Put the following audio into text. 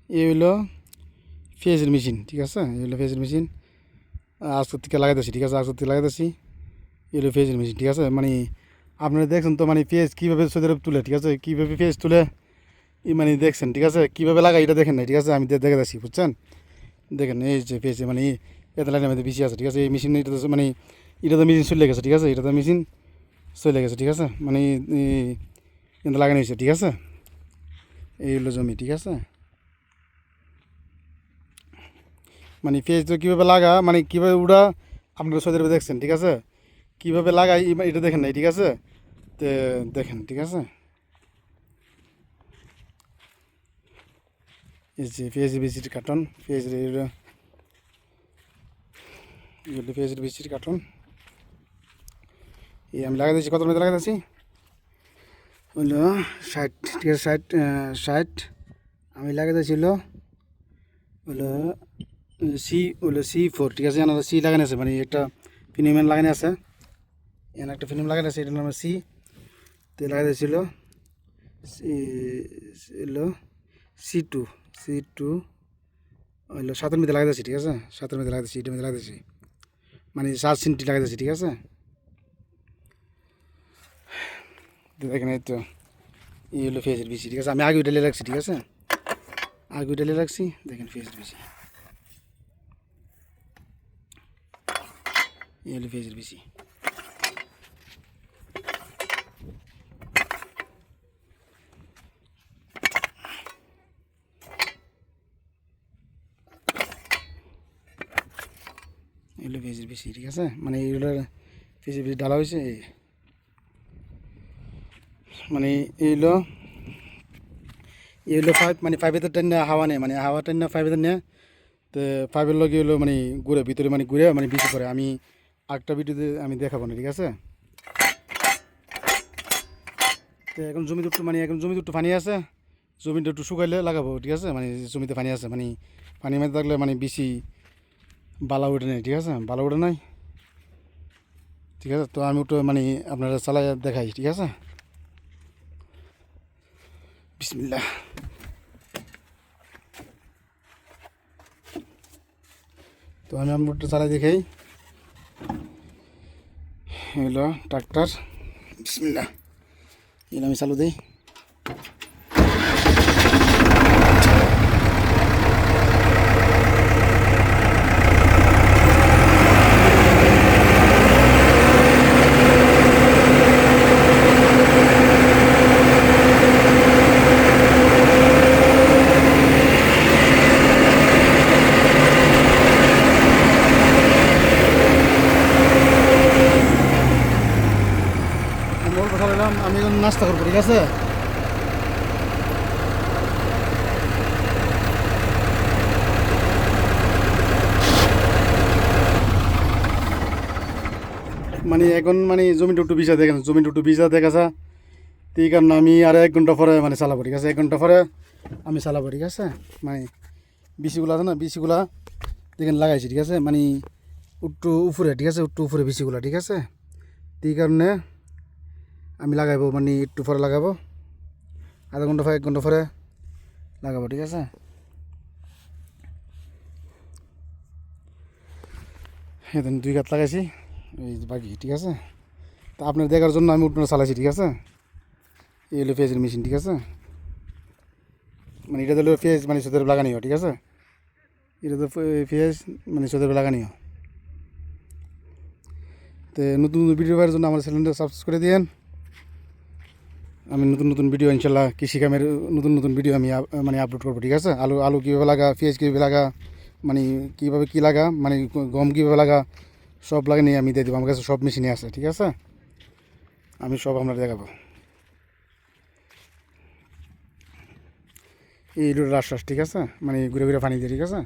এই হলো পেঁয়াজের মেশিন, ঠিক আছে? এই হলো পেঁয়াজের মেশিন, আজকের থেকে লাগাইতেছি, ঠিক আছে? আজকের থেকে লাগাইতেছি। এই হলো পেঁয়াজের মেশিন, ঠিক আছে? মানে আপনারা দেখছেন তো মানে পেঁয়াজ কীভাবে সৌদি আরব তুলে, ঠিক আছে? কীভাবে পেঁয়াজ তুলে মানে দেখছেন, ঠিক আছে? কীভাবে লাগাই এটা দেখেন না, ঠিক আছে? আমি দেখে যাচ্ছি, বুঝছেন? দেখেন এই যে পেঁয়াজ মানে এত লাইনের মধ্যে বেশি আছে, ঠিক আছে? এই মেশিন এটা তো মানে এটা তো মেশিন চলে গেছে, ঠিক আছে? এটা তো মেশিন চলে গেছে, ঠিক আছে? মানে কিন্তু লাগানো হয়েছে, ঠিক আছে? এই হলো জমি, ঠিক আছে? মানে পেঁয়াজ তো কীভাবে লাগা মানে কীভাবে উড়া আপনারা সৌদি আরবে দেখছেন, ঠিক আছে? কীভাবে লাগাই এটা দেখেন নাই, ঠিক আছে? তো দেখেন, ঠিক আছে? এই যে পেঁয়াজের বিচির কার্টন, পেঁয়াজের এগুলো পেঁয়াজের বিচির কার্টন এই আমি লাগাই দিচ্ছি। কত মধ্যে লাগাই দিচ্ছি হইলো 60, ঠিক আছে? 60 আমি লাগাই দিয়েছি হলো C4, ঠিক আছে? এনারা সি লাগানো আছে, মানে একটা ফিনিমেন লাগানো আছে, এখানে একটা ফিনিম লাগানো আছে, এটা নাম্বার সি। তো লাগাই দিয়েছিল হলো C2 হইলো 7-এর মধ্যে লাগাই দিয়েছি, ঠিক আছে? 7-এর মধ্যে লাগাই দিয়েছি, এটার মধ্যে লাগাই দিয়েছি, মানে 7 সেন্টি লাগাই দিয়েছি, ঠিক আছে? তো দেখেন এই তো এই হলো পেঁয়াজের বিচি, ঠিক আছে? আমি আগে ডালিয়ে রাখছি, ঠিক আছে? আগে ডালিয়ে রাখছি, দেখেন পেঁয়াজের বিচি, এই হলো পেঁয়াজের বিচি। এগুলো পেঁয়াজের বিচি, ঠিক আছে? মানে এইগুলো পেঁয়াজের বিচি ডালা হয়েছে মানে এইগুলো ফাইভ, মানে ফাইভের টাইম না হাওয়া নেই, মানে হাওয়া টাইম না ফাইভের নেয়। তো ফাইভের লগে হলো মানে ঘুরে ভিতরে মানে ঘুরে মানে বিচি করে। আমি আরেকটা ভিডিওতে আমি দেখাবো না, ঠিক আছে? তো এখন জমিতে একটু মানে এখন জমিতে একটু পানি আছে, জমিটা একটু শুকাইলে লাগাবো, ঠিক আছে? মানে জমিতে পানি আছে, মানে পানি মাঝে থাকলে মানে বেশি বালা উঠে নেই, ঠিক আছে? বালা উঠে নাই, ঠিক আছে? তো আমি একটু মানে আপনারা চালাই দেখাই, ঠিক আছে? বিসমিল্লাহ। তো আমি একটু চালাই দেখাই, হলো ট্রাক্টর। বিসমিল্লাহ, এগুলো আমি চালু দিই। আমি কথা বললাম, আমি এখন নাস্তা করবো, ঠিক আছে? মানে এখন মানে জমিটা একটু ভিজা দেখেন, জমিটা একটু ভিজা দেখাছা। তো এই কারণে আমি আর 1 ঘন্টা পরে মানে চালাবো, ঠিক আছে? 1 ঘন্টা পরে আমি চালাবো, ঠিক আছে? মানে বিচিগুলো আছে না, বিচিগুলা দেখেন লাগাইছি, ঠিক আছে? মানে একটু উপরে, ঠিক আছে? একটু উপরে বিচিগুলা, ঠিক আছে? তো এই কারণে আমি লাগাইবো, মানে একটু পরে লাগাবো, আধা ঘন্টা পরে 1 ঘন্টা পরে লাগাবো, ঠিক আছে? এখন 2 গাঁত লাগাইছি, এই বাকি, ঠিক আছে? তা আপনার দেখার জন্য আমি উঠোনে চালাইছি, ঠিক আছে? এই হলো পেঁয়াজের মেশিন, ঠিক আছে? মানে এটা হলো পেঁয়াজ মানে সৌদি আরবে লাগানিও, ঠিক আছে? এটা তো পেঁয়াজ মানে সৌদি আরবে লাগানিও। তো নতুন নতুন ভিডিও পাওয়ার জন্য আমার চ্যানেলটা সাবস্ক্রাইব করে দিয়েন। আমি নতুন নতুন ভিডিও ইনশাল্লাহ কৃষিকামের নতুন নতুন ভিডিও আমি মানে আপলোড করবো, ঠিক আছে? আলু আলু কীভাবে লাগা, পেঁয়াজ কীভাবে লাগা, মানে কীভাবে কী লাগা, মানে গম কীভাবে লাগা, সব লাগে নিয়ে আমি দিয়ে দেবো। আমার কাছে সব মেশিনে আছে, ঠিক আছে? আমি সব আপনার দেখাবো। এই হলো রাস, ঠিক আছে? মানে ঘুরে ঘুরে পানি দিয়ে, ঠিক আছে?